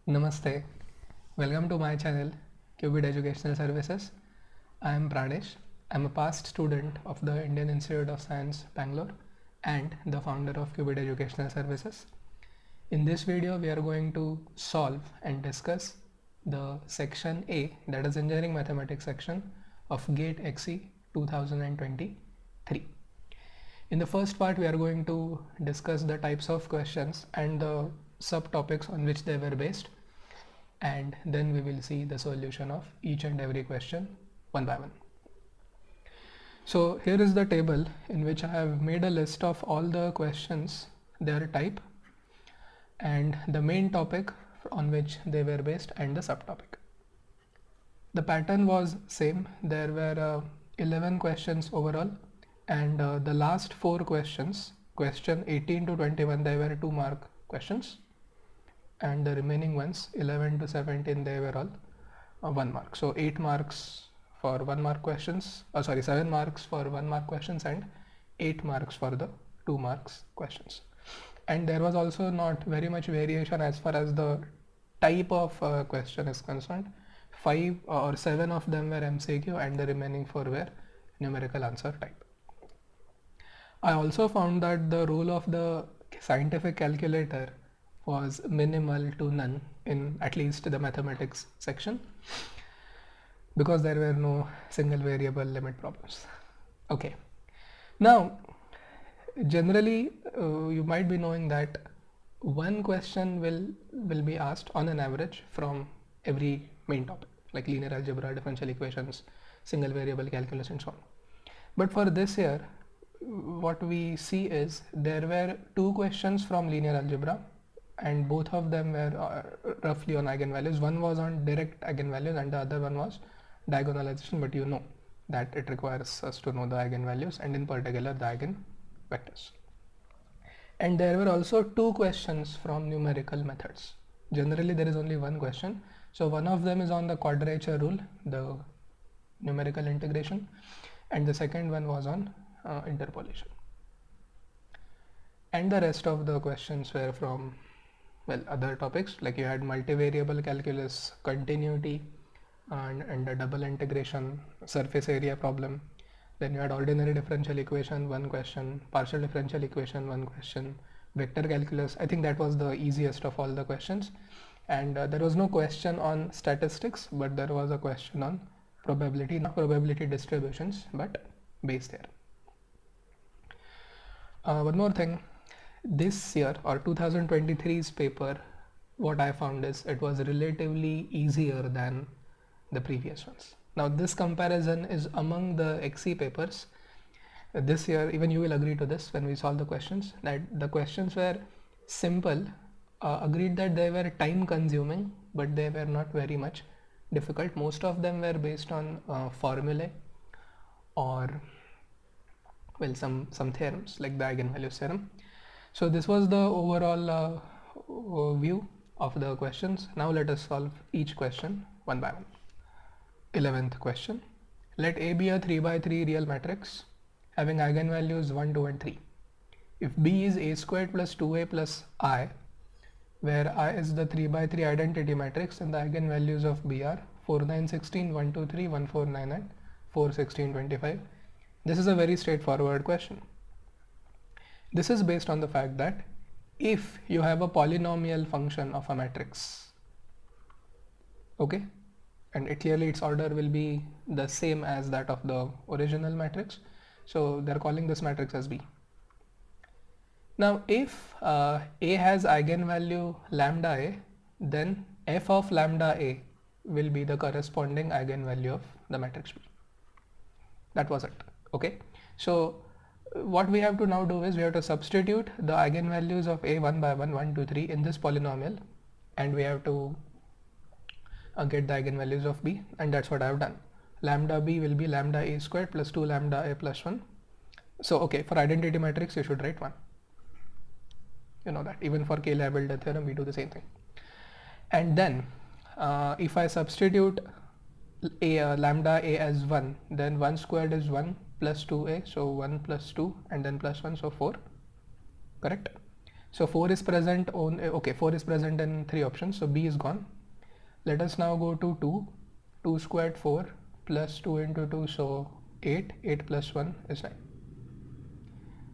Namaste. Welcome to my channel, Q.11.Let Educational Services. I am Pradesh. I am a past student of the Indian Institute of Science, Bangalore, and the founder of Q.11.Let Educational Services. In this video, we are going to solve and discuss the section A, that is Engineering Mathematics section of GATE XE 2023. In the first part, we are going to discuss the types of questions and the subtopics on which they were based, and then we will see the solution of each and every question one by one. So here is the table in which I have made a list of all the questions, their type, and the main topic on which they were based and the subtopic. The pattern was same. There were 11 questions overall, and the last 4 questions, question 18 to 21, they were 2-mark questions, and the remaining ones 11 to 17, they were all 1 mark. So 8 marks for 1 mark questions, 7 marks for 1 mark questions and 8 marks for the 2 marks questions. And there was also not very much variation as far as the type of question is concerned. 5 or 7 of them were MCQ and the remaining 4 were numerical answer type. I also found that the role of the scientific calculator was minimal to none in at least the mathematics section, because there were no single variable limit problems. Okay, now generally you might be knowing that one question will be asked on an average from every main topic, like linear algebra, differential equations, single variable calculus, and so on. But for this year, what we see is there were 2 questions from linear algebra, and both of them were roughly on eigenvalues. One was on direct eigenvalues and the other one was diagonalization, but you know that it requires us to know the eigenvalues and in particular the eigenvectors. And there were also 2 questions from numerical methods. Generally there is only one question. So one of them is on the quadrature rule, the numerical integration, and the second one was on interpolation. And the rest of the questions were from, well, other topics, like you had multivariable calculus, continuity, and a double integration, surface area problem. Then you had ordinary differential equation, 1 question, partial differential equation, 1 question, vector calculus. I think that was the easiest of all the questions. And there was no question on statistics, but there was a question on probability, not probability distributions, but Bayes theorem. One more thing, this year or 2023's paper, what I found is it was relatively easier than the previous ones. Now this comparison is among the XE papers. This year, even you will agree to this when we solve the questions, that the questions were simple, agreed that they were time consuming, but they were not very much difficult. Most of them were based on formulae or, well, some theorems like the eigenvalues theorem. So this was the overall view of the questions. Now let us solve each question one by one. 11th question. Let A be a 3x3 real matrix having eigenvalues 1, 2 and 3. If B is A² plus 2A plus I, where I is the 3x3 identity matrix, and the eigenvalues of B are 4, 9, 16, 1, 2, 3, 1, 4, 9 and 4, 16, 25. This is a very straightforward question. This is based on the fact that if you have a polynomial function of a matrix, okay, and clearly its order will be the same as that of the original matrix, so they're calling this matrix as B. Now if A has eigenvalue lambda A, then f of lambda A will be the corresponding eigenvalue of the matrix B. That was it. Okay, so what we have to now do is we have to substitute the eigenvalues of A 1 by 1, 1, 2, 3 in this polynomial, and we have to get the eigenvalues of B, and that's what I have done. Lambda B will be lambda A² plus 2 lambda A plus 1. So okay, for identity matrix you should write 1. You know that even for K-labeled theorem we do the same thing. And then if I substitute lambda A as 1, then 1 squared is 1 plus 2A, so 1 plus 2 and then plus 1, so 4, correct? So 4 is present on, okay, 4 is present in 3 options, so B is gone. Let us now go to 2. 2 squared 4 plus 2 into 2, so 8. 8 plus 1 is 9.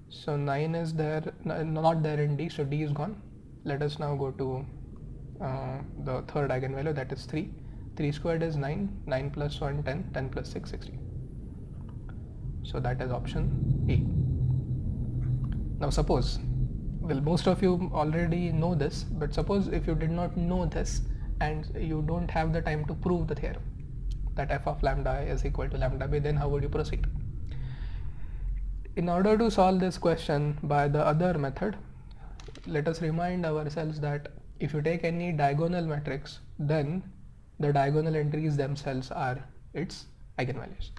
So 9 is there, not there in D, so D is gone. Let us now go to the third eigenvalue, that is 3. 3 squared is 9. 9 plus 1, 10. 10 plus 6, 16. So that is option E. Now suppose, well, most of you already know this, but suppose if you did not know this and you don't have the time to prove the theorem that f of lambda is equal to lambda b, then how would you proceed? In order to solve this question by the other method, let us remind ourselves that if you take any diagonal matrix, then the diagonal entries themselves are its eigenvalues.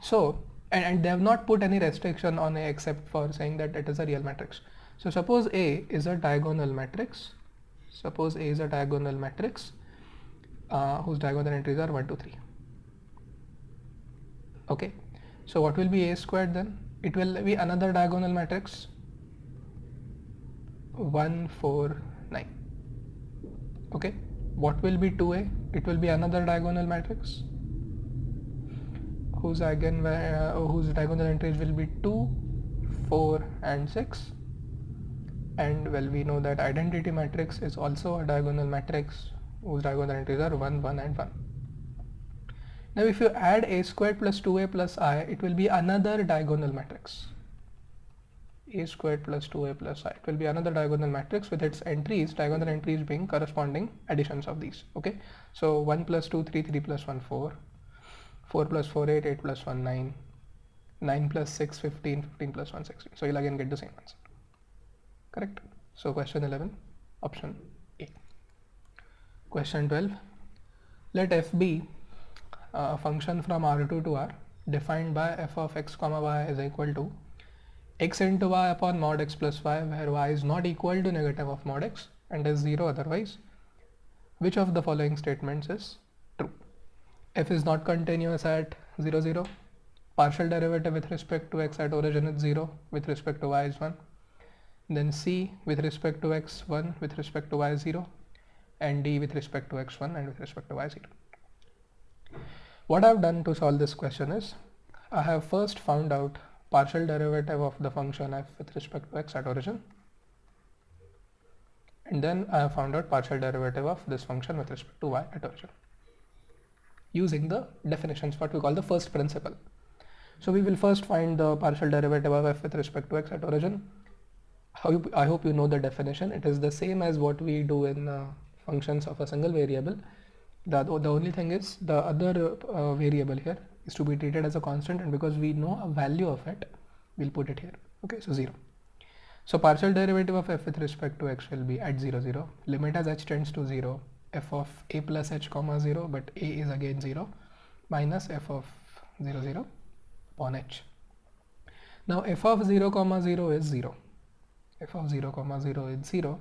So, and they have not put any restriction on A except for saying that it is a real matrix. So suppose A is a diagonal matrix. Suppose A is a diagonal matrix whose diagonal entries are 1, 2, 3. Okay. So what will be A squared then? It will be another diagonal matrix 1, 4, 9. Okay. What will be 2A? It will be another diagonal matrix whose diagonal entries will be 2, 4 and 6. And well, we know that identity matrix is also a diagonal matrix whose diagonal entries are 1, 1 and 1. Now if you add A squared plus 2A plus I, it will be another diagonal matrix. A squared plus 2A plus I. It will be another diagonal matrix with its entries, diagonal entries being corresponding additions of these. Okay. So 1 plus 2, 3, 3 plus 1, 4. 4 plus 4, 8, 8 plus 1, 9. 9 plus 6, 15, 15 plus 1, 16. So you'll again get the same answer. Correct. So question 11, option A. Question 12. Let f be a function from R2 to R defined by f of x comma y is equal to x into y upon mod x plus y, where y is not equal to negative of mod x and is 0 otherwise. Which of the following statements is true? F is not continuous at 0, 0. Partial derivative with respect to x at origin is 0, with respect to y is 1. Then C with respect to x 1, with respect to y 0, and D with respect to x 1 and with respect to y 0. What I have done to solve this question is, I have first found out partial derivative of the function f with respect to x at origin, and then I have found out partial derivative of this function with respect to y at origin using the definitions, what we call the first principle. So we will first find the partial derivative of f with respect to x at origin. I hope you know the definition. It is the same as what we do in functions of a single variable. The only thing is the other variable here is to be treated as a constant, and because we know a value of it, we'll put it here. Okay, so 0. So partial derivative of f with respect to x will be at 0, 0. Limit as h tends to 0, f of a plus h comma 0, but a is again 0, minus f of 0, 0 upon h. Now f of 0 comma 0 is 0. F of 0 comma 0 is 0,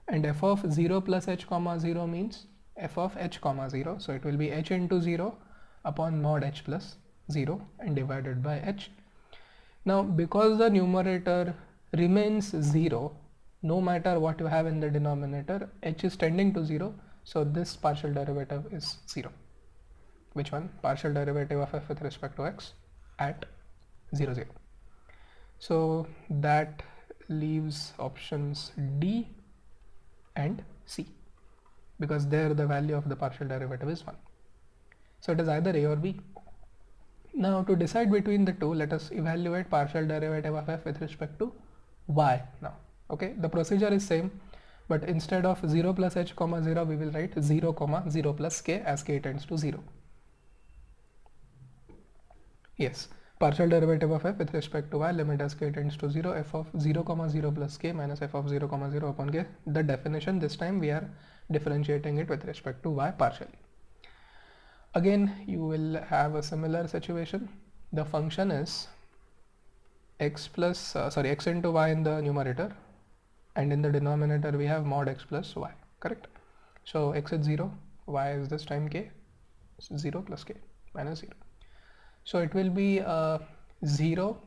and f of 0 plus h comma 0 means f of h comma 0. So it will be h into 0 upon mod h plus 0 and divided by h. Now because the numerator remains 0, no matter what you have in the denominator, h is tending to 0, so this partial derivative is 0. Which one? Partial derivative of f with respect to x at 0, 0. So that leaves options D and C, because there the value of the partial derivative is 1. So it is either A or B. Now to decide between the two, let us evaluate partial derivative of f with respect to y now. Okay, the procedure is same, but instead of 0 plus h comma 0, we will write 0 comma 0 plus k as k tends to 0. Yes, partial derivative of f with respect to y, limit as k tends to 0, f of 0 comma 0 plus k minus f of 0 comma 0 upon k. The definition, this time we are differentiating it with respect to y partially. Again, you will have a similar situation. The function is x into y in the numerator, and in the denominator we have mod x plus y, correct? So x is 0, y is this time k, 0 plus k minus 0. So it will be 0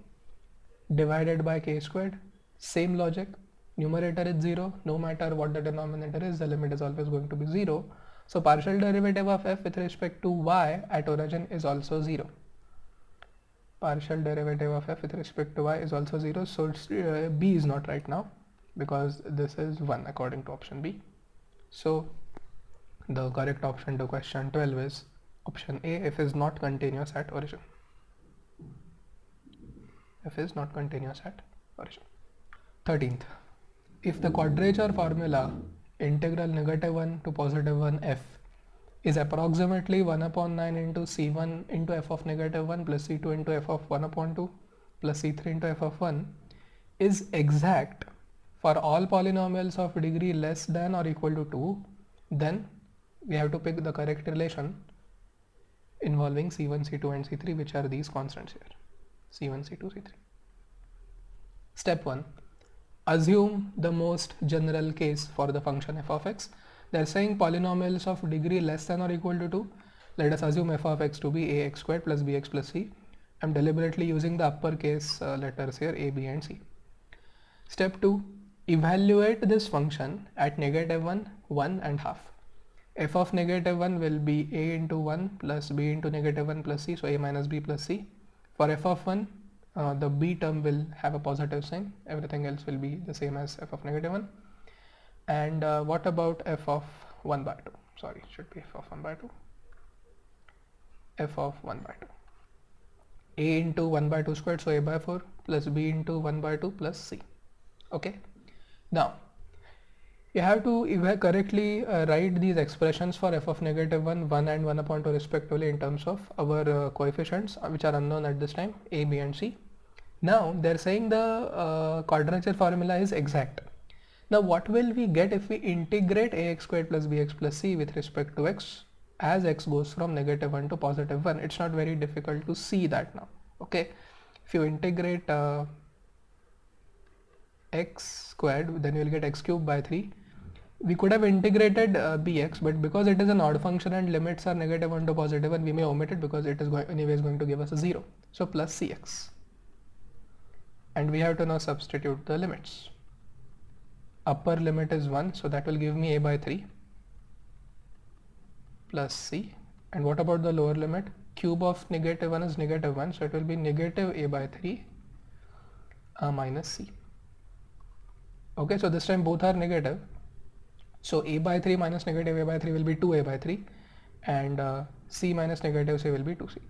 divided by k squared, same logic, numerator is 0, no matter what the denominator is, the limit is always going to be 0. So partial derivative of f with respect to y at origin is also 0. Partial derivative of f with respect to y is also 0. So it's, b is not right now because this is 1 according to option B. So the correct option to question 12 is option A, f is not continuous at origin. F is not continuous at origin. 13th, if the quadrature formula integral -1 to +1 f is approximately 1/9 into c1 into f of -1 plus c2 into f of 1/2 plus c3 into f of 1 is exact for all polynomials of degree less than or equal to 2, then we have to pick the correct relation involving c1, c2 and c3, which are these constants here, c1, c2, c3. Step 1. Assume the most general case for the function f of x. They are saying polynomials of degree less than or equal to 2. Let us assume f of x to be ax² plus bx plus c. I am deliberately using the uppercase letters here, a, b and c. Step 2. Evaluate this function at -1, 1 and half. F of -1 will be a into 1 plus b into -1 plus c, so a minus b plus c. For f of 1, the b term will have a positive sign, everything else will be the same as f of -1. And what about f of 1/2? Sorry, it should be f of 1/2. F of 1/2. A into 1/2 squared, so a/4 plus b into 1/2 plus c. Okay. Now, you have to correctly write these expressions for f of -1, 1 and 1/2 respectively in terms of our coefficients which are unknown at this time, a, b and c. Now they're saying the quadrature formula is exact. Now what will we get if we integrate ax² plus bx plus c with respect to x as x goes from -1 to +1? It's not very difficult to see that now. Okay, if you integrate x squared, then you will get x cubed by 3. We could have integrated bx, but because it is an odd function and limits are -1 to +1, we may omit it because it is anyways going to give us a 0. So plus cx. And we have to now substitute the limits. Upper limit is 1, so that will give me a by 3 plus c. And what about the lower limit? Cube of -1 is -1, so it will be negative a by 3 minus c. Okay, so this time both are negative. So a by 3 minus negative a by 3 will be 2a by 3 and c minus negative c will be 2c.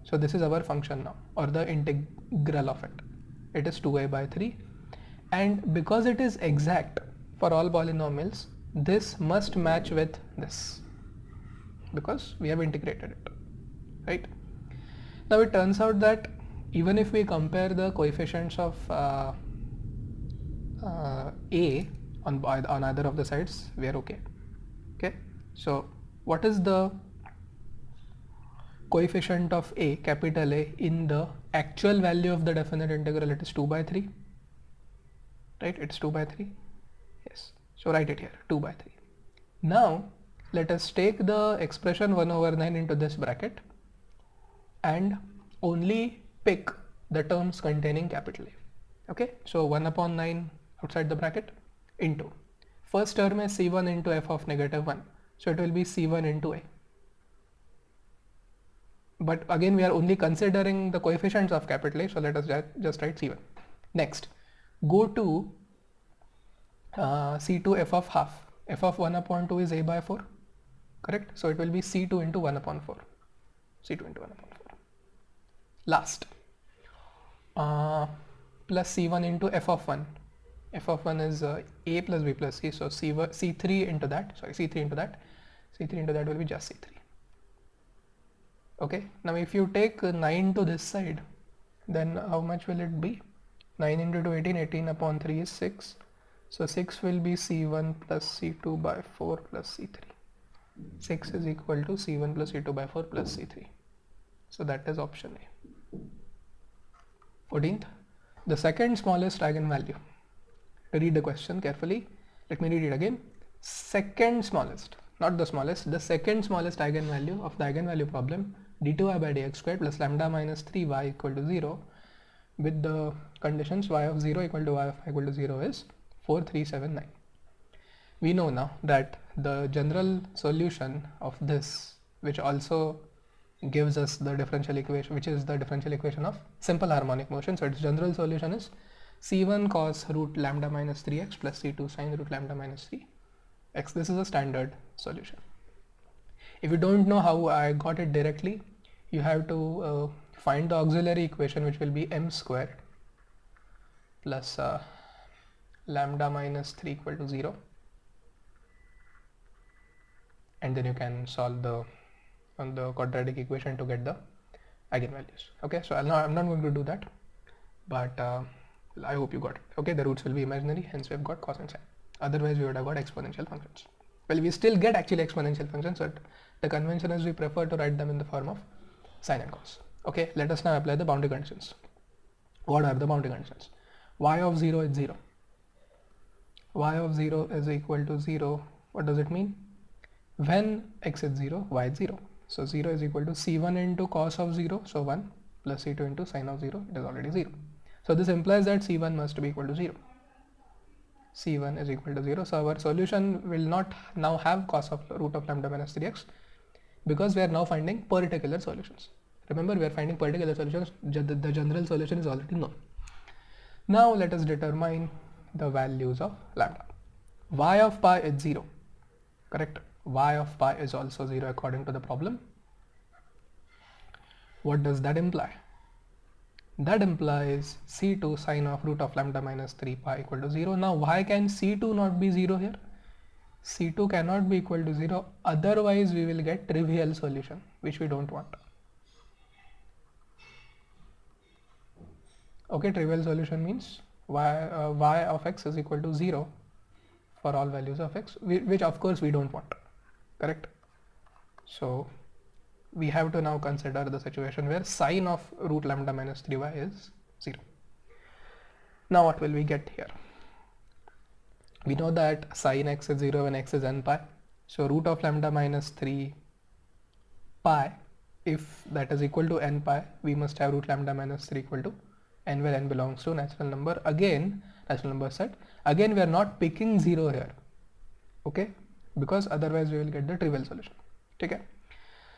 So this is our function now, or the integral of it. It is 2a by 3, and because it is exact for all polynomials, this must match with this because we have integrated it, right? Now it turns out that even if we compare the coefficients of a on either of the sides, we are okay. Okay, so what is the coefficient of a, capital A, in the actual value of the definite integral? It is 2 by 3, right? It's 2 by 3. Yes, so write it here, 2 by 3. Now let us take the expression 1/9 into this bracket and only pick the terms containing capital A. Okay, so 1/9 outside the bracket into first term is c1 into f of -1, so it will be c1 into a. But again, we are only considering the coefficients of capital A, so let us just write c1. Next, go to c2 f of half. F of 1/2 is a by 4, correct? So it will be c2 into 1/4. c2 into 1/4. Last, plus c1 into f of 1. F of 1 is a plus b plus c, so c3 into that, c3 into that will be just c3. Okay, now if you take 9 to this side, then how much will it be? 9 into 2, 18, 18/3 is 6. So 6 will be c1 plus c2 by 4 plus c3. 6 is equal to c1 plus c2 by 4 plus c3. So that is option A. 14th, the second smallest eigenvalue. Read the question carefully. Let me read it again. Second smallest, not the smallest, the second smallest eigenvalue of the eigenvalue problem, d2y by dx squared plus lambda minus 3y equal to 0 with the conditions y of 0 equal to y of equal to 0 is 4379. We know now that the general solution of this, which also gives us the differential equation, which is the differential equation of simple harmonic motion. So its general solution is c1 cos root lambda minus 3x plus c2 sin root lambda minus 3x. This is a standard solution. If you don't know how I got it directly, you have to find the auxiliary equation, which will be m squared plus lambda minus 3 equal to 0, and then you can solve the quadratic equation to get the eigenvalues. Okay, so I'm not going to do that, but I hope you got it. Okay, the roots will be imaginary, hence we have got cos and sin. Otherwise we would have got exponential functions. Well, we still get actually exponential functions, but the convention is we prefer to write them in the form of sin and cos. Okay, let us now apply the boundary conditions. What are the boundary conditions? Y of 0 is 0. Y of 0 is equal to 0. What does it mean? When x is 0, y is 0. So 0 is equal to c1 into cos of 0, so 1, plus c2 into sin of 0, it is already 0. So this implies that c1 must be equal to 0. c1 is equal to 0. So our solution will not now have cos of root of lambda minus 3x, because we are now finding particular solutions. Remember, we are finding particular solutions. The general solution is already known. Now let us determine the values of lambda. Y of pi is 0. Correct. Y of pi is also 0 according to the problem. What does that imply? That implies c2 sine of root of lambda minus 3 pi equal to 0. Now why can c2 not be 0 here? c2 cannot be equal to 0, otherwise we will get trivial solution, which we don't want. Okay, trivial solution means y of x is equal to 0 for all values of x, which of course we don't want. Correct. So we have to now consider the situation where sine of root lambda minus 3y is 0. Now what will we get here? We know that sine x is 0 when x is n pi. So root of lambda minus 3 pi, if that is equal to n pi, we must have root lambda minus 3 equal to n, where n belongs to natural number. Again, natural number set. Again, we are not picking 0 here. Okay, because otherwise we will get the trivial solution. Okay.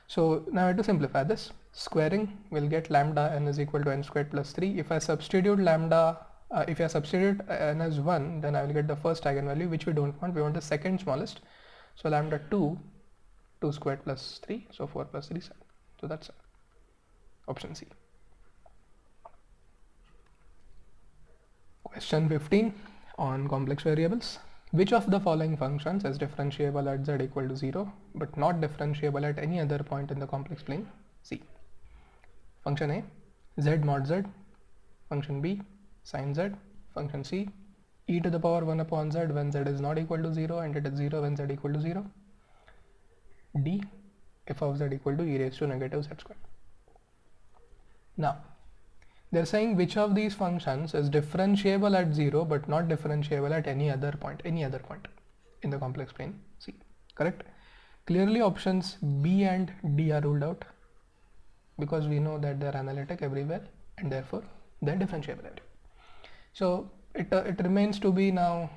So now I have to simplify this. Squaring will get lambda n is equal to n squared plus 3. If I substitute lambda, if I substitute n as 1, then I will get the first eigenvalue, which we don't want. We want the second smallest. So lambda 2 squared plus 3. So 4 plus 3 7. So that's option C. Question 15 on complex variables. Which of the following functions is differentiable at z equal to 0 but not differentiable at any other point in the complex plane C? Function A, z mod z. Function B, sin z. Function C, e to the power 1 upon z when z is not equal to 0 and it is 0 when z equal to 0. D, f of z equal to e raised to negative z squared. Now they're saying which of these functions is differentiable at 0 but not differentiable at any other point in the complex plane C. Correct. Clearly options B and D are ruled out, because we know that they are analytic everywhere and therefore they are differentiable everywhere. So it remains to be now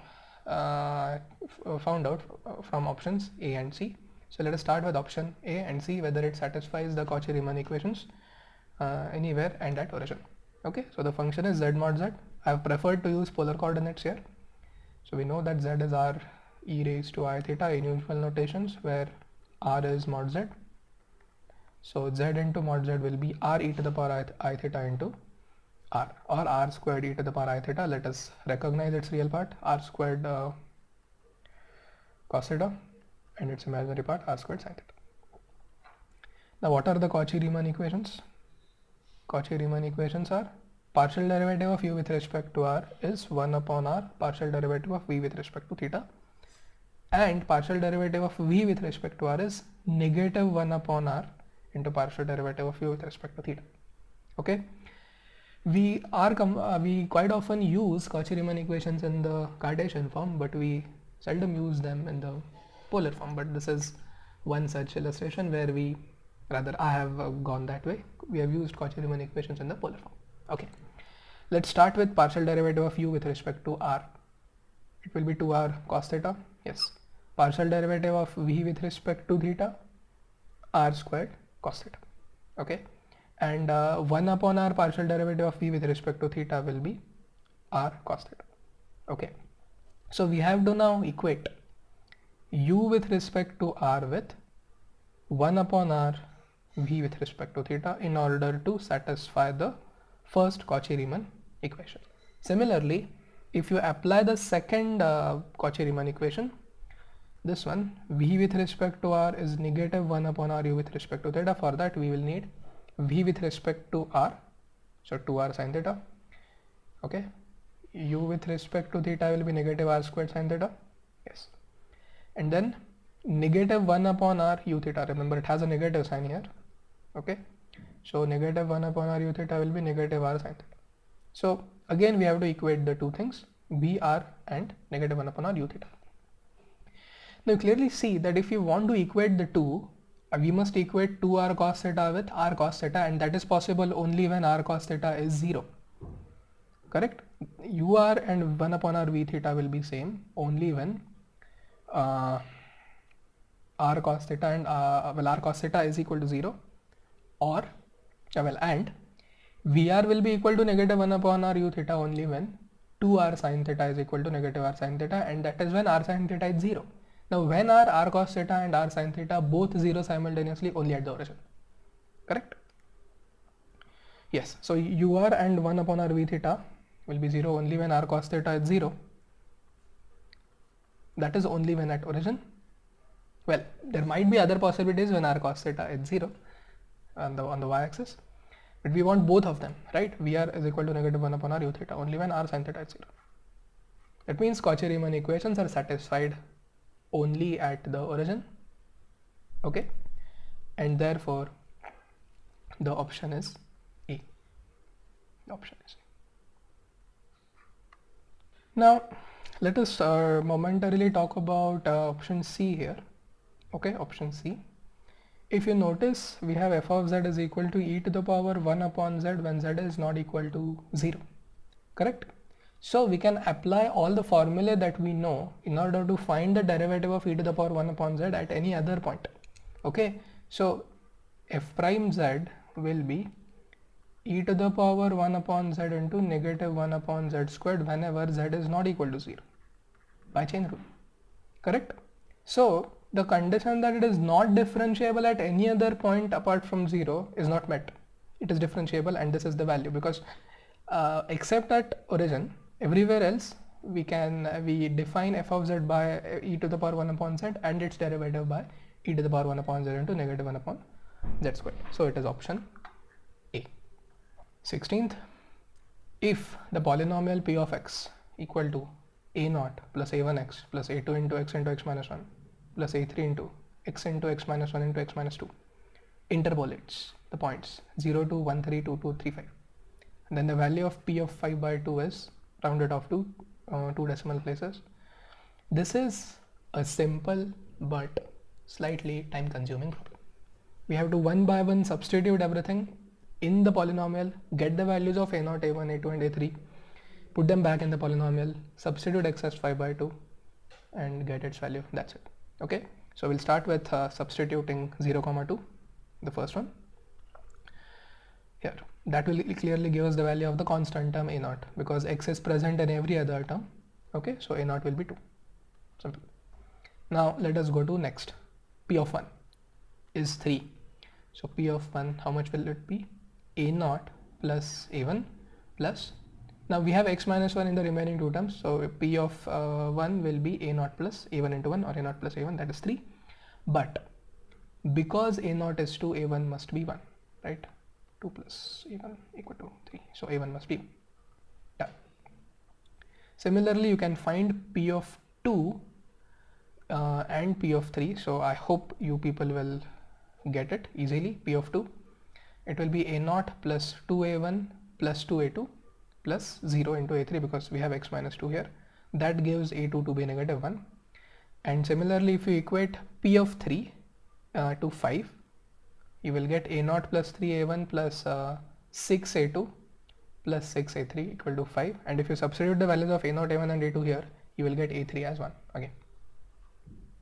found out from options A and C. So let us start with option A and see whether it satisfies the Cauchy-Riemann equations anywhere and at origin. Okay, so the function is z mod z. I have preferred to use polar coordinates here. So we know that z is r e raised to I theta in usual notations, where r is mod z. So z into mod z will be r e to the power I theta into r, or r squared e to the power I theta. Let us recognize its real part, r squared cos theta, and its imaginary part, r squared sin theta. Now what are the Cauchy-Riemann equations? Cauchy-Riemann equations are partial derivative of u with respect to r is 1 upon r partial derivative of v with respect to theta, and partial derivative of v with respect to r is negative 1 upon r into partial derivative of u with respect to theta. Okay, we quite often use Cauchy-Riemann equations in the Cartesian form, but we seldom use them in the polar form. But this is one such illustration where I have gone that way. We have used Cauchy-Riemann equations in the polar form. Okay, let's start with partial derivative of u with respect to r. it will be 2r cos theta. Yes. Partial derivative of v with respect to theta, r squared cos theta. Okay. And 1 upon r partial derivative of v with respect to theta will be r cos theta. Okay. So we have to now equate u with respect to r with 1 upon r v with respect to theta in order to satisfy the first Cauchy-Riemann equation. Similarly, if you apply the second Cauchy-Riemann equation, this one, v with respect to r is negative 1 upon r u with respect to theta. For that we will need v with respect to r, so 2r sin theta. Okay, u with respect to theta will be negative r squared sin theta. Yes, and then negative 1 upon r u theta, remember it has a negative sign here. Okay, so negative 1 upon r u theta will be negative r sin theta. So again we have to equate the two things, v r and negative 1 upon r u theta. Now you clearly see that if you want to equate the two, we must equate 2r cos theta with r cos theta, and that is possible only when r cos theta is 0. Correct? ur and 1 upon r v theta will be same only when r cos theta and r cos theta is equal to 0, or and Vr will be equal to negative 1 upon r u theta only when 2r sin theta is equal to negative r sin theta, and that is when r sin theta is 0. Now when are r cos theta and r sin theta both 0 simultaneously only at the origin? Correct? Yes. So ur and 1 upon r v theta will be 0 only when r cos theta is 0. That is only when at origin. Well, there might be other possibilities when r cos theta is 0 on the y-axis, but we want both of them, right? Vr is equal to negative 1 upon r u theta only when r sin theta is 0. That means Cauchy-Riemann equations are satisfied only at the origin. Okay, and therefore the option is A. The option is A. Now let us momentarily talk about option C here. Okay, option C. If you notice, we have f of z is equal to e to the power 1 upon z when z is not equal to 0. Correct? So we can apply all the formulae that we know in order to find the derivative of e to the power 1 upon z at any other point. Okay, so f prime z will be e to the power 1 upon z into negative 1 upon z squared whenever z is not equal to 0 by chain rule. Correct? So the condition that it is not differentiable at any other point apart from 0 is not met. It is differentiable, and this is the value, because except at origin, everywhere else we define f of z by e to the power 1 upon z and its derivative by e to the power 1 upon z into negative 1 upon z squared. So it is option A. 16th, if the polynomial p of x equal to a0 plus a1x plus a2 into x minus 1 plus a3 into x minus 1 into x minus 2 interpolates the points 0 to 1, 3, 2, 2, 3, 5. And then the value of p of 5 by 2 is rounded off to 2 decimal places. This is a simple but slightly time consuming problem. We have to one by one substitute everything in the polynomial, get the values of a0, a1, a2 and a3, put them back in the polynomial, substitute x as 5 by 2 and get its value. That's it. Okay, so we'll start with substituting 0, 2, the first one. Here, that will clearly give us the value of the constant term a0 because x is present in every other term. Okay, so a0 will be 2. Simple. Now let us go to next. P of 1 is 3. So P of 1, how much will it be? a0 plus a1 plus, now we have x minus 1 in the remaining two terms, so P of 1 will be a0 plus a1 into 1 or a0 plus a1, that is 3. But because a0 is 2, a1 must be 1, right? 2 plus a1 equal to 3, so a1 must be 1. Done. Similarly, you can find P of 2 and P of 3, so I hope you people will get it easily. P of 2, it will be a0 plus 2a1 plus 2a2 plus 0 into a3 because we have x minus 2 here. That gives a2 to be negative 1. And similarly, if you equate P of 3 to 5, you will get a0 plus 3a1 plus 6a2 plus 6a3 equal to 5. And if you substitute the values of a0, a1 and a2 here, you will get A3 as 1 again.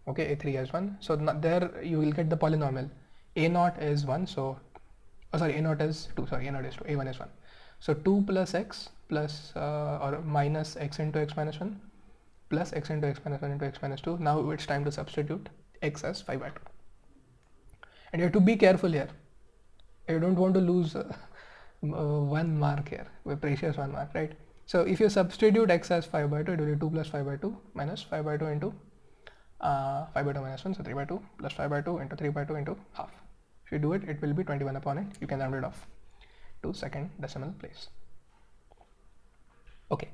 Okay, A3 as 1. So there you will get the polynomial. A0 is 1, so A0 is 2, A0 is 2, A1 is 1. So 2 plus x plus or minus x into x minus 1 plus x into x minus 1 into x minus 2. Now it's time to substitute x as 5 by 2. And you have to be careful here. You don't want to lose 1 mark here, a precious 1 mark, right? So if you substitute x as 5 by 2, it will be 2 plus 5 by 2 minus 5 by 2 into 5 by 2 minus 1, so 3 by 2 plus 5 by 2 into 3 by 2 into half. If you do it, it will be 21 upon it. You can round it off to second decimal place. Okay,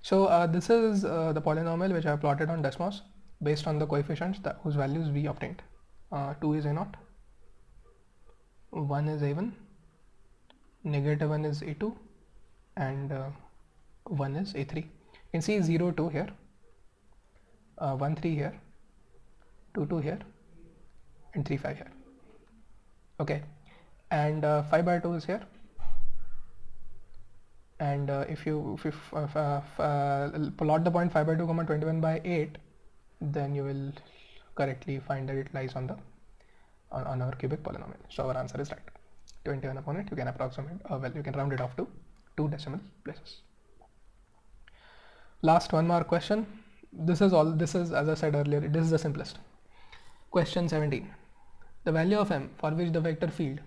so this is the polynomial which I have plotted on Desmos based on the coefficients whose values we obtained. 2 is A0, 1 is A1, negative 1 is A2, and 1 is A3. You can see 0, 2 here, 1, 3 here, 2, 2 here, and 3, 5 here. Okay, and 5 by 2 is here. And if you plot the point 5 by 2 comma 21 by 8, then you will correctly find that it lies on the on our cubic polynomial. So our answer is right. 21 upon it. You can approximate. You can round it off to 2 decimal places. Last 1 mark question. This is as I said earlier. This is the simplest. Question 17. The value of m for which the vector field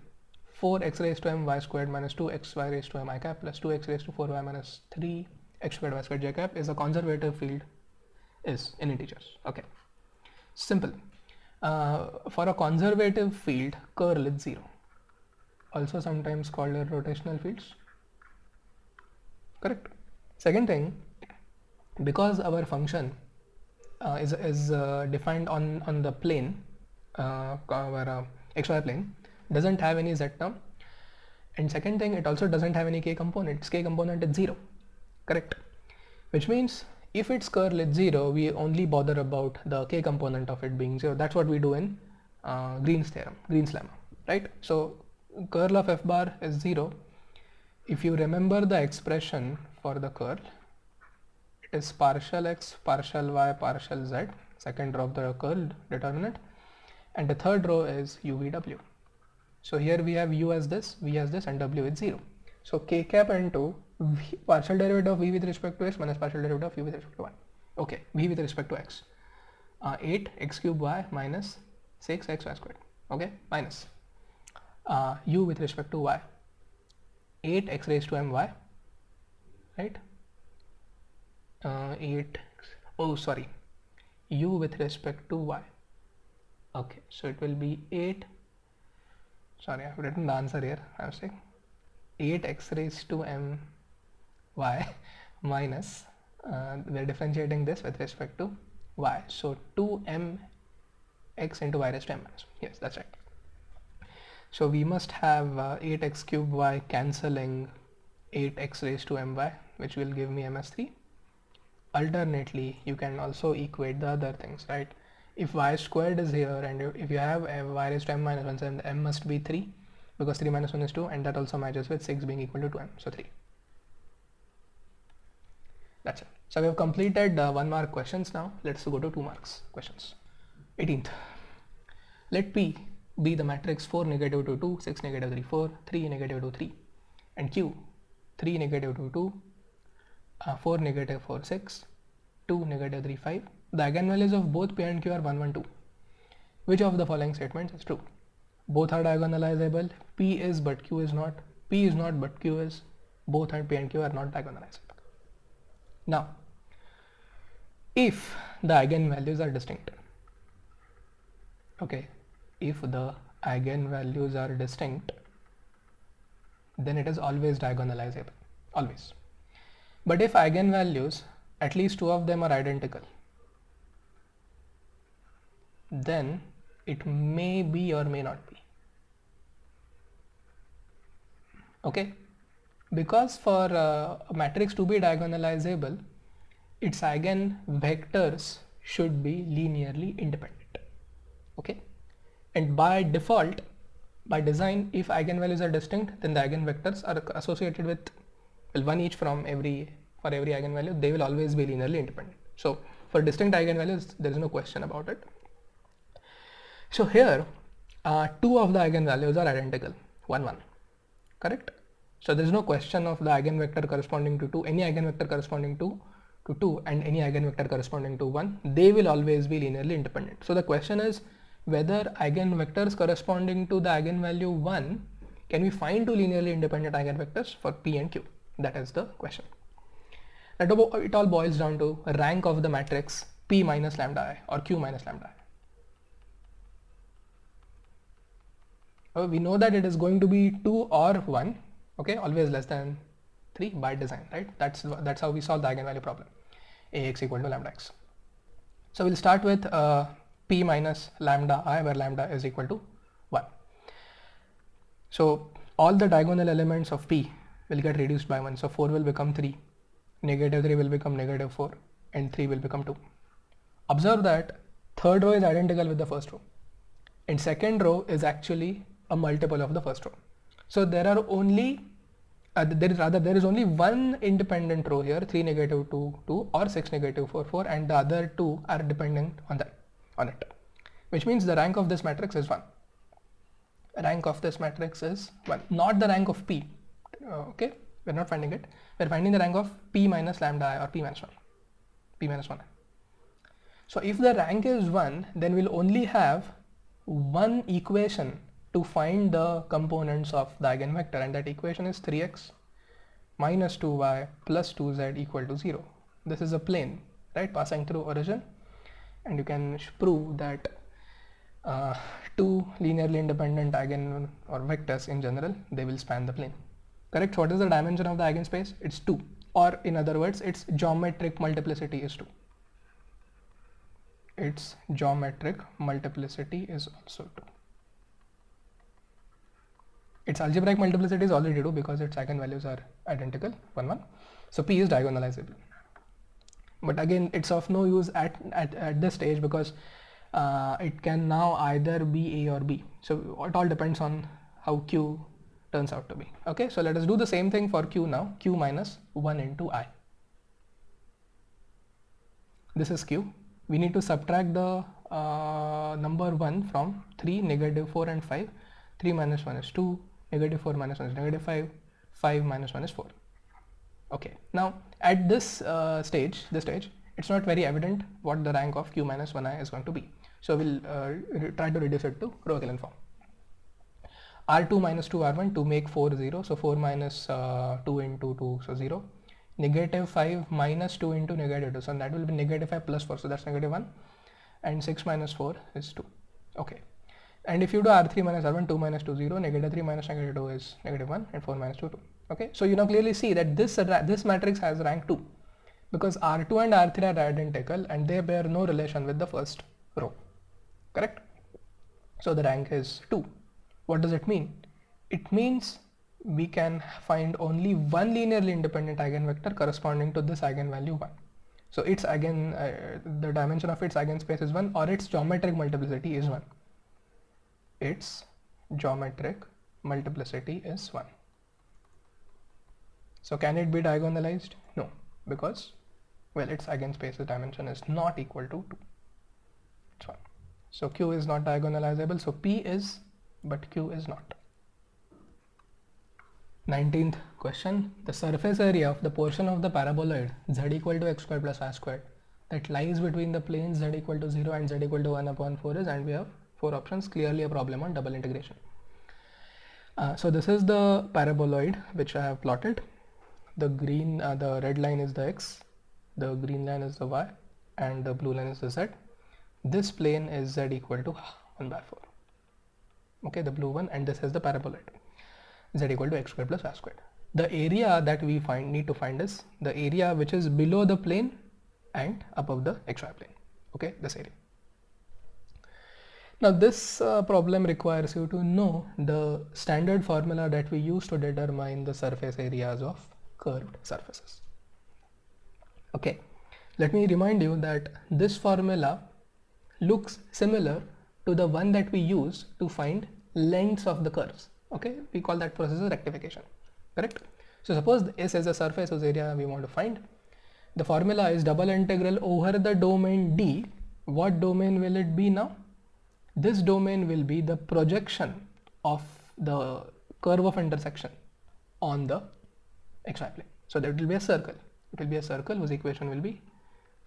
4x raised to m y squared minus 2xy raised to m I cap plus 2x raised to 4y minus 3x squared y squared j cap is a conservative field is in integers. Okay, simple. For a conservative field, curl is 0. Also sometimes called a rotational fields. Correct. Second thing, because our function is defined on the plane, our xy plane, doesn't have any z term, and second thing, it also doesn't have any k component. Its k component is 0. Correct. Which means if its curl is 0, we only bother about the k component of it being 0. That's what we do in Green's theorem, Green's lemma, right? So curl of f bar is 0. If you remember the expression for the curl, it is partial x, partial y, partial z, second row of the curl determinant, and the third row is u v w. So here we have u as this, v as this, and w is 0. So k cap into v, partial derivative of v with respect to x minus partial derivative of u with respect to y. Okay, v with respect to x. 8 x cube y minus 6 x y squared. Okay, minus u with respect to y. 8 x raised to m y. Right? u with respect to y. Okay, so it will be 8. Sorry, I have written the answer here. I was saying 8x raised to m y minus we are differentiating this with respect to y. So 2m x into y raised to m minus 1. Yes, that's right. So we must have 8x cube y cancelling 8x raised to my, which will give me ms3. Alternately, you can also equate the other things, right? If y squared is here, and if you have y raised to m minus 1, then m must be 3, because 3 minus 1 is 2, and that also matches with 6 being equal to 2m, so 3. That's it. So we have completed 1 mark questions. Now let's go to 2 marks questions. 18th. Let P be the matrix 4 negative 2 2, 6 negative 3 4, 3 negative 2 3, and Q 3 negative 2 2, 4 negative 4 6, 2 negative 3 5. The eigenvalues of both P and Q are 1 1 2. Which of the following statements is true? Both are diagonalizable. P is but Q is not. P is not but Q is. Both and P and Q are not diagonalizable. Now, if the eigenvalues are distinct, okay, if the eigenvalues are distinct, then it is always diagonalizable, always. But if eigenvalues, at least 2 of them are identical, then it may be or may not be. Okay, because for a matrix to be diagonalizable, its eigenvectors should be linearly independent. Okay, and by default, by design, if eigenvalues are distinct, then the eigenvectors are associated with, well, one each from every eigenvalue. They will always be linearly independent. So for distinct eigenvalues, there is no question about it. So here, two of the eigenvalues are identical, 1, 1, correct? So there is no question of the eigenvector corresponding to 2, any eigenvector corresponding to 2 and any eigenvector corresponding to 1, they will always be linearly independent. So the question is whether eigenvectors corresponding to the eigenvalue 1, can we find two linearly independent eigenvectors for P and Q? That is the question. It all boils down to rank of the matrix P minus lambda I or Q minus lambda I. We know that it is going to be 2 or 1, okay, always less than 3 by design, right? That's how we solve the eigenvalue problem, Ax equal to lambda x. So we'll start with P minus lambda I, where lambda is equal to 1. So all the diagonal elements of P will get reduced by 1. So 4 will become 3, negative 3 will become negative 4, and 3 will become 2. Observe that third row is identical with the first row, and second row is actually a multiple of the first row. So there are only there is only one independent row here, 3 negative 2 2 or 6 negative 4 4, and the other two are dependent on it, which means the rank of this matrix is 1. Rank of this matrix is 1, not the rank of P. Okay, we're not finding it, we're finding the rank of P minus lambda I or P minus 1. So if the rank is 1, then we'll only have one equation to find the components of the eigenvector, and that equation is 3x minus 2y plus 2z equal to 0. This is a plane, right, passing through origin, and you can prove that two linearly independent eigen or vectors in general, they will span the plane, correct? So what is the dimension of the eigenspace? It's 2, or in other words, its geometric multiplicity is 2. Its geometric multiplicity is also 2. Its algebraic multiplicity is already 2 because its eigenvalues are identical, 1 1. So P is diagonalizable. But again, it's of no use at this stage because it can now either be A or B. So it all depends on how Q turns out to be. Okay, so let us do the same thing for Q now. Q minus 1 into I. This is Q. We need to subtract the number 1 from 3, negative 4 and 5. 3 minus 1 is 2, negative 4 minus 1 is negative 5, 5 minus 1 is 4. Okay, now at this stage, it's not very evident what the rank of Q minus 1i is going to be. So we'll try to reduce it to row echelon form. R2 minus 2 R1 to make 4 0, so 4 minus 2 into 2, so 0. Negative 5 minus 2 into negative 2, so that will be negative 5 plus 4, so that's negative 1, and 6 minus 4 is 2. Okay, and if you do R3 minus R1, 2 minus 2 0, negative 3 minus negative 2 is negative 1, and 4 minus 2 2. Okay, so you now clearly see that this matrix has rank 2 because R2 and R3 are identical and they bear no relation with the first row, correct? So the rank is 2. What does it mean? It means we can find only one linearly independent eigenvector corresponding to this eigenvalue 1. So its the dimension of its eigenspace is 1, or its geometric multiplicity is 1. Its geometric multiplicity is 1. So can it be diagonalized? No, because, well, its eigenspace's dimension is not equal to 2. It's 1. So Q is not diagonalizable. So P is, but Q is not. 19th question. The surface area of the portion of the paraboloid z equal to x squared plus r squared that lies between the planes z equal to 0 and z equal to 1 upon 4 is, and we have 4 options, clearly a problem on double integration. So this is the paraboloid which I have plotted. The red line is the x, the green line is the y, and the blue line is the z. This plane is z equal to 1 by 4. Okay, the blue one, and this is the paraboloid, z equal to x squared plus r squared. The area that we need to find is the area which is below the plane and above the xy plane. Okay, this area. Now this problem requires you to know the standard formula that we use to determine the surface areas of curved surfaces. Okay, let me remind you that this formula looks similar to the one that we use to find lengths of the curves. Okay, we call that process as rectification, correct? So suppose S is a surface whose area we want to find, the formula is double integral over the domain D. What domain will it be now? This domain will be the projection of the curve of intersection on the xy plane. So that will be a circle. It will be a circle whose equation will be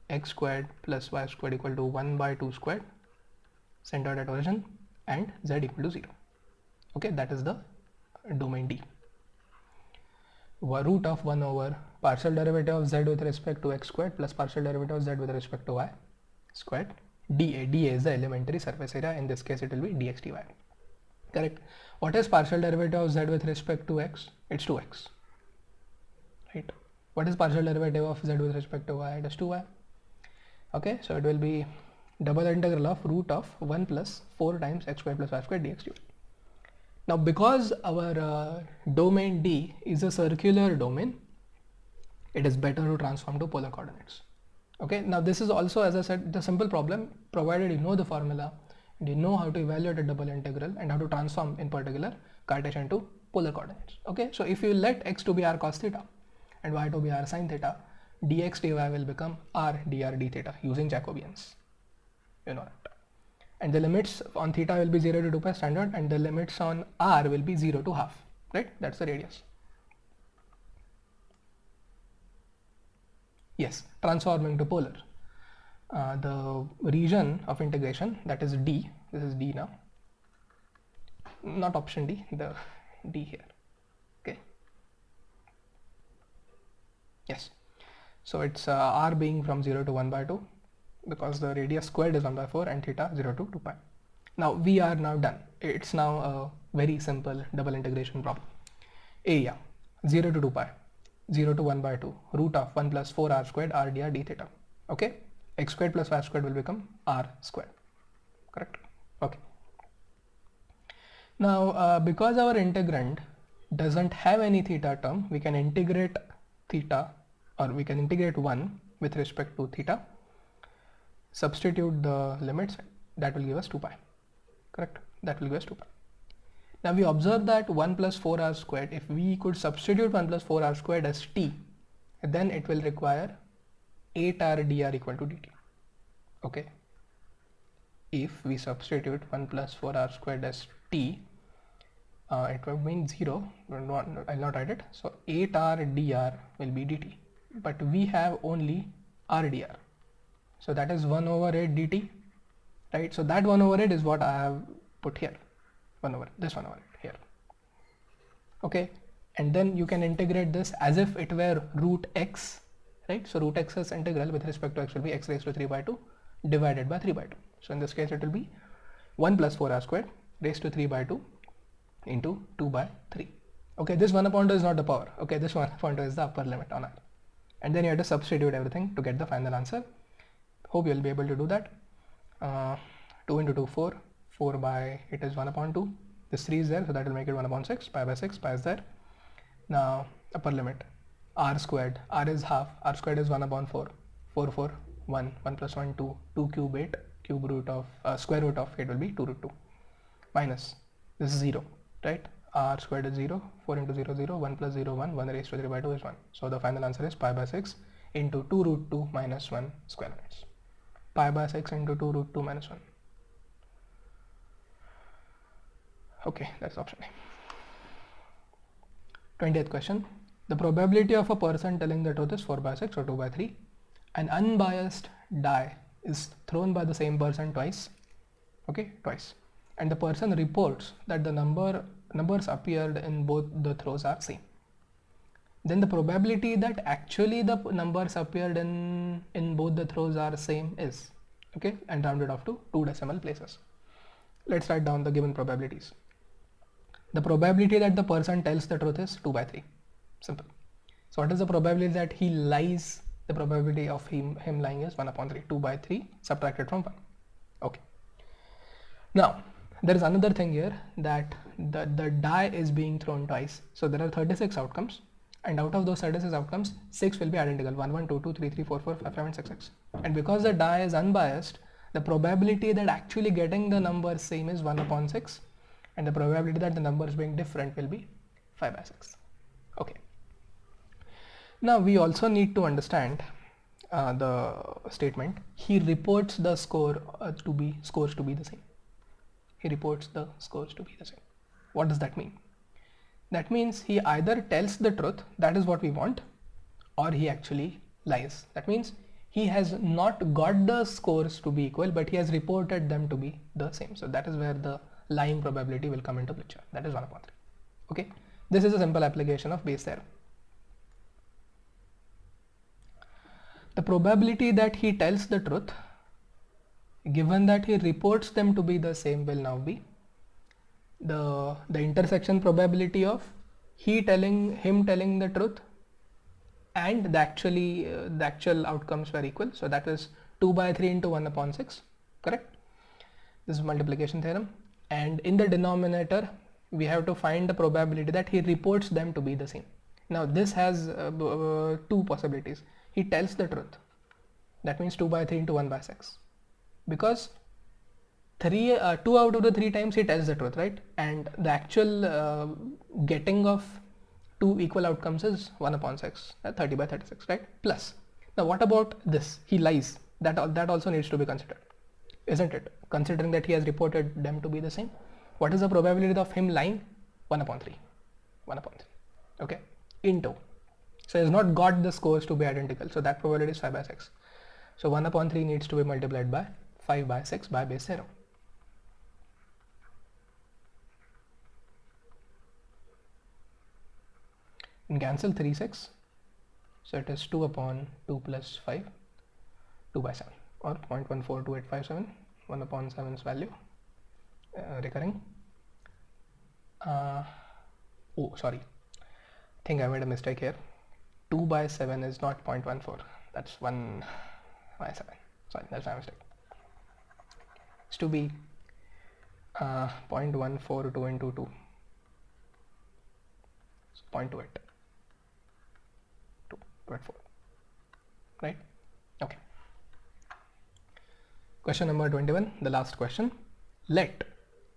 x squared plus y squared equal to 1 by 2 squared, centered at origin, and z equal to 0. Okay, that is the domain D. Root of 1 over partial derivative of z with respect to x squared plus partial derivative of z with respect to y squared dA. dA is the elementary surface area. In this case it will be dx dy. Correct. What is partial derivative of z with respect to x? It's 2x. Right. What is partial derivative of z with respect to y? It is 2y. Okay, so it will be double integral of root of 1 plus 4 times x squared plus y squared dx dy. Now because our domain D is a circular domain, it is better to transform to polar coordinates. Okay, now this is also, as I said, the simple problem, provided you know the formula and you know how to evaluate a double integral and how to transform in particular Cartesian to polar coordinates. Okay, so if you let x to be r cos theta and y to be r sin theta, dx dy will become r dr d theta using Jacobians. You know that. And the limits on theta will be 0 to 2 pi standard, and the limits on r will be 0 to half, right? That's the radius. Yes, transforming to polar. The region of integration, that is D, this is D now, not option D, the D here. Okay. Yes. So it's r being from 0 to 1 by 2, because the radius squared is 1 by 4 and theta 0 to 2 pi. Now we are now done. It's now a very simple double integration problem. Area 0 to 2 pi, 0 to 1 by 2, root of 1 plus 4 r squared r dr d theta. Okay, x squared plus y squared will become r squared. Correct. Okay. Now because our integrand doesn't have any theta term, we can integrate theta, or we can integrate 1 with respect to theta, substitute the limits, that will give us 2 pi. Correct, that will give us 2 pi. Now we observe that 1 plus 4r squared, if we could substitute 1 plus 4r squared as t, then it will require 8r dr equal to dt. Okay, if we substitute 1 plus 4r squared as t, it will mean 0, I'll not write it, so 8r dr will be dt, but we have only r dr. So that is 1 over 8 dt, right? So that 1 over 8 is what I have put here, 1 over this 1 over 8 here. Okay, and then you can integrate this as if it were root x, right? So root x's integral with respect to x will be x raised to 3 by 2 divided by 3 by 2. So in this case it will be 1 plus 4r squared raised to 3 by 2 into 2 by 3. Okay, this 1 upon 2 is not the power. Okay, this 1 upon 2 is the upper limit on r. And then you have to substitute everything to get the final answer. Hope you will be able to do that. 2 into 2, 4. 4 by, it is 1 upon 2. This 3 is there, so that will make it 1 upon 6. Pi by 6, pi is there. Now, upper limit, r squared. R is half. R squared is 1 upon 4. 4, 4, 1. 1 plus 1, 2. 2 cube 8. Cube root of, square root of 8 will be 2 root 2. Minus, this is 0, right? R squared is 0. 4 into 0, 0. 1 plus 0, 1. 1 raised to 3 by 2 is 1. So the final answer is pi by 6 into 2 root 2 minus 1 square units. Pi by 6 into 2 root 2 minus 1. Okay, that's option A. 20th question. The probability of a person telling the truth is 4 by 6 or 2 by 3. An unbiased die is thrown by the same person twice. Okay, twice. And the person reports that the numbers appeared in both the throws are same. Then the probability that actually the numbers appeared in both the throws are same is, okay, and rounded off to 2 decimal places. Let's write down the given probabilities. The probability that the person tells the truth is 2 by 3. Simple. So what is the probability that he lies? The probability of him lying is 1 upon 3. 2 by 3 subtracted from 1. Okay. Now, there is another thing here, that the die is being thrown twice. So there are 36 outcomes. And out of those 36 outcomes, 6 will be identical. 1, 1, 2, 2, 3, 3, 4, 4, 5, 5 and 6, 6. And because the die is unbiased, the probability that actually getting the number same is 1 upon 6. And the probability that the numbers being different will be 5 by 6. Okay. Now we also need to understand the statement, he reports the scores to be the same. He reports the scores to be the same. What does that mean? That means he either tells the truth, that is what we want, or he actually lies. That means he has not got the scores to be equal, but he has reported them to be the same. So that is where the lying probability will come into picture. That is 1/3. Okay, this is a simple application of Bayes' theorem. The probability that he tells the truth, given that he reports them to be the same, will now be the intersection probability of him telling the truth and the actual outcomes were equal. So that is 2/3 into 1/6, correct? This is multiplication theorem. And in the denominator, we have to find the probability that he reports them to be the same. Now this has two possibilities. He tells the truth. That means 2/3 into 1/6, because 2 out of the 3 times he tells the truth, right? And the actual getting of 2 equal outcomes is 1/6, 30/36, right? Plus, now what about this? He lies. That also needs to be considered, isn't it? Considering that he has reported them to be the same. What is the probability of him lying? 1/3. 1/3. Okay. Into. So he has not got the scores to be identical. So that probability is 5/6. So 1/3 needs to be multiplied by 5/6 by Bayes' theorem. And cancel 3 6. So it is 2/2 plus 5, 2/7, or 0.142857, 1/7's value, recurring. Oh, sorry. I think I made a mistake here. 2/7 is not 0.14. That's 1/7. Sorry, that's my mistake. It's to be 0.142 into 2. So 0.28. 2.4. Right? Okay. Question number 21, the last question. Let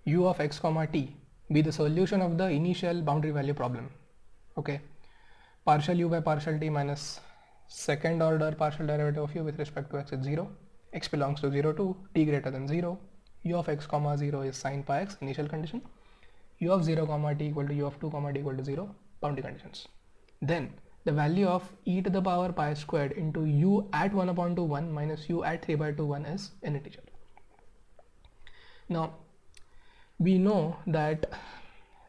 u of x comma t be the solution of the initial boundary value problem. Okay. Partial u by partial t minus second order partial derivative of u with respect to x is 0. X belongs to 0 to t greater than 0. U of x comma 0 is sin pi x, initial condition. U of 0 comma t equal to u of 2 comma t equal to 0, boundary conditions. Then the value of e to the power pi squared into u at 1/1 minus u at 3/1 is an integer. Now we know that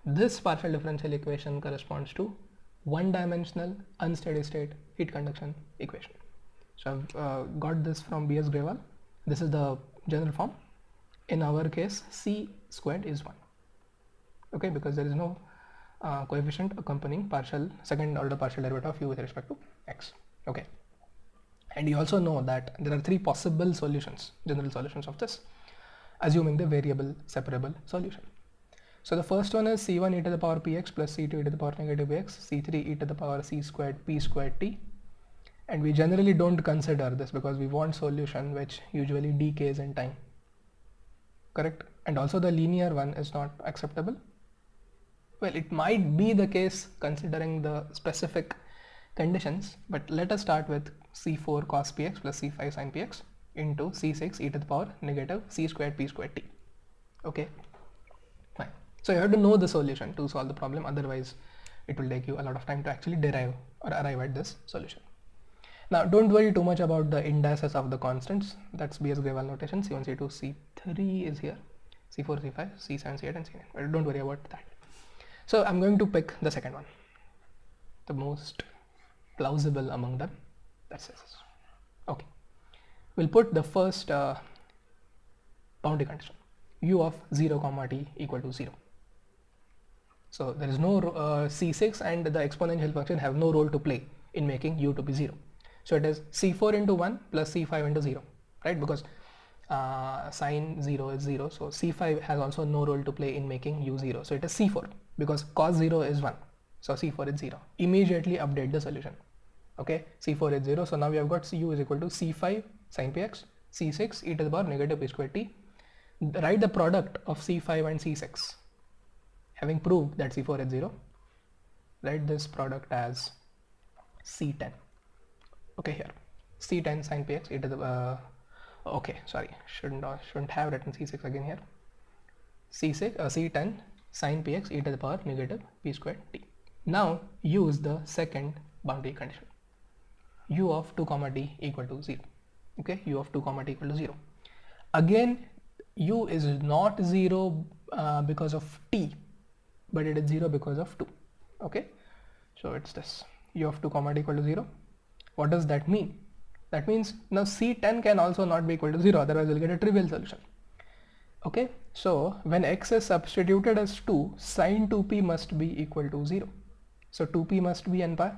this partial differential equation corresponds to one-dimensional unsteady state heat conduction equation. So I've got this from B.S. Grewal. This is the general form. In our case, c squared is 1. Okay, because there is no coefficient accompanying second order partial derivative of u with respect to x. Okay, and you also know that there are 3 possible solutions, general solutions of this, assuming the variable separable solution. So the first one is c1 e to the power px plus c2 e to the power negative bx, c3 e to the power c squared p squared t. And we generally don't consider this because we want solution which usually decays in time. Correct? And also the linear one is not acceptable. Well, it might be the case considering the specific conditions, but let us start with c4 cos px plus c5 sin px into c6 e to the power negative c squared p squared t. Okay, fine. So you have to know the solution to solve the problem, otherwise it will take you a lot of time to actually derive or arrive at this solution. Now don't worry too much about the indices of the constants. That's B.S. Grewal notation. C1, C2, C3 is here, C4, C5, C7, C8 and C9, but don't worry about that. So I'm going to pick the second one, the most plausible among them. That's this. Okay, we'll put the first boundary condition, u of 0 comma t equal to 0. So there is no c6 and the exponential function have no role to play in making u to be 0. So it is c4 into 1 plus c5 into 0, right? Because sine 0 is 0. So c5 has also no role to play in making u 0. So it is c4 because cos 0 is 1. So c4 is 0. Immediately update the solution. Okay, c4 is 0. So now we have got u is equal to c5 sin px, c6 e to the power negative p squared t. Write the product of c5 and c6. Having proved that c4 is 0, write this product as c10. Okay, here C10 sine px e to the okay, sorry, shouldn't have written C6 again here. C10 sine px e to the power negative p squared t. Now use the second boundary condition, u of 2 comma t equal to 0. Okay, u of 2 comma t equal to 0. Again, u is not 0 because of t, but it is 0 because of 2. Okay, so it's this u of 2 comma t equal to 0. What does that mean? That means now C10 can also not be equal to 0, otherwise we'll get a trivial solution. Okay, so when x is substituted as 2, sine 2p must be equal to 0. So 2p must be n pi.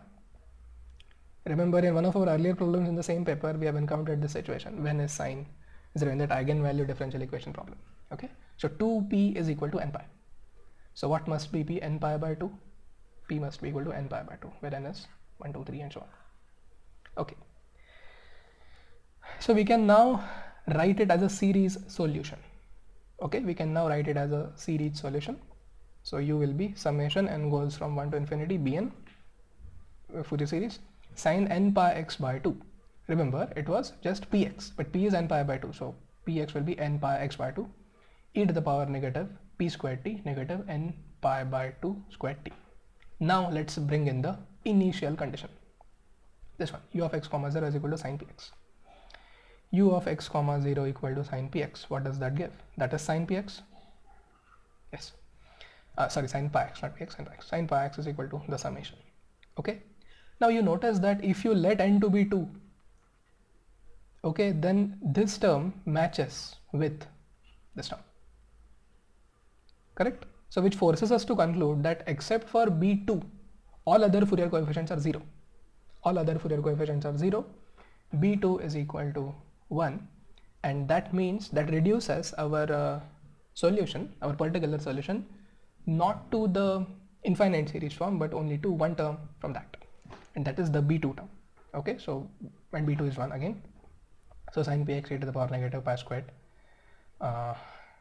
Remember, in one of our earlier problems in the same paper, we have encountered this situation when is sine 0 in that eigenvalue differential equation problem. Okay, so 2p is equal to n pi. So what must be p? N pi by 2. P must be equal to n pi by 2, where n is 1, 2, 3 and so on. Okay, so we can now write it as a series solution. Okay, we can now write it as a series solution. So u will be summation n goes from 1 to infinity bn Fourier series sine n pi x by 2. Remember, it was just px, but p is n pi by 2, so px will be n pi x by 2 e to the power negative p squared t negative n pi by 2 squared t. Now let's bring in the initial condition. This one, u of x comma 0 is equal to sine px. U of x comma 0 equal to sine px. What does that give? That is sine px. Yes. Sorry, sine pi x, not px, sine pi x. Sine pi x is equal to the summation. Okay. Now you notice that if you let n to be 2, okay, then this term matches with this term. Correct? So which forces us to conclude that except for b2, all other Fourier coefficients are 0. All other Fourier coefficients are 0. b2 is equal to 1, and that means that reduces our solution, our particular solution, not to the infinite series form but only to one term from that, and that is the b2 term. Okay, so when b2 is 1 again, so sine px e to the power negative pi squared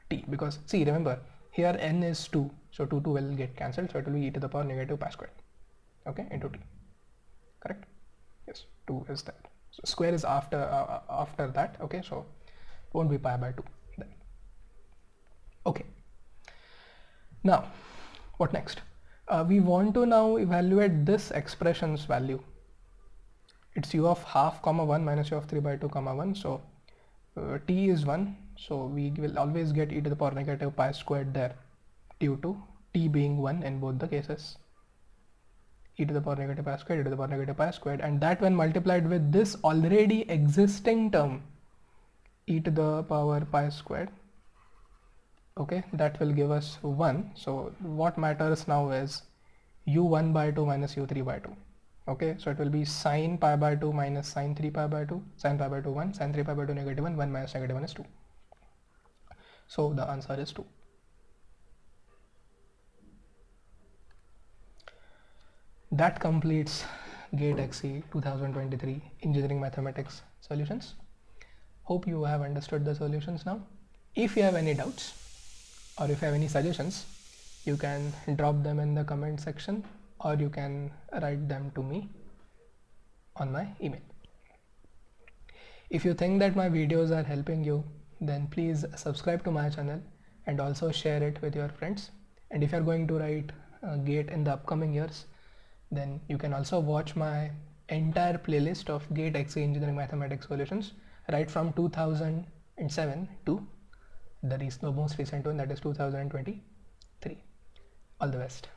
t, because see, remember here n is 2, so 2 will get cancelled, so it will be e to the power negative pi squared, okay, into t. Correct? Yes, 2 is that. So square is after that. Okay, so it won't be pi by 2 then. Okay, now what next? We want to now evaluate this expression's value. It's u of half comma 1 minus u of 3 by 2 comma 1. So t is 1, so we will always get e to the power negative pi squared there, due to t being 1 in both the cases. E to the power negative pi squared, e to the power negative pi squared, and that when multiplied with this already existing term e to the power pi squared, okay, that will give us 1. So what matters now is u1 by 2 minus u3 by 2. Okay, so it will be sine pi by 2 minus sine 3 pi by 2, sine pi by 2 1, sine 3 pi by 2 negative 1, 1 minus negative 1 is 2. So the answer is 2. That completes GATE XE 2023 Engineering Mathematics solutions. Hope you have understood the solutions now. If you have any doubts or if you have any suggestions, you can drop them in the comment section, or you can write them to me on my email. If you think that my videos are helping you, then please subscribe to my channel and also share it with your friends. And if you are going to write GATE in the upcoming years, then you can also watch my entire playlist of GATE XE Engineering Mathematics solutions right from 2007 to the most recent one, that is 2023. All the best.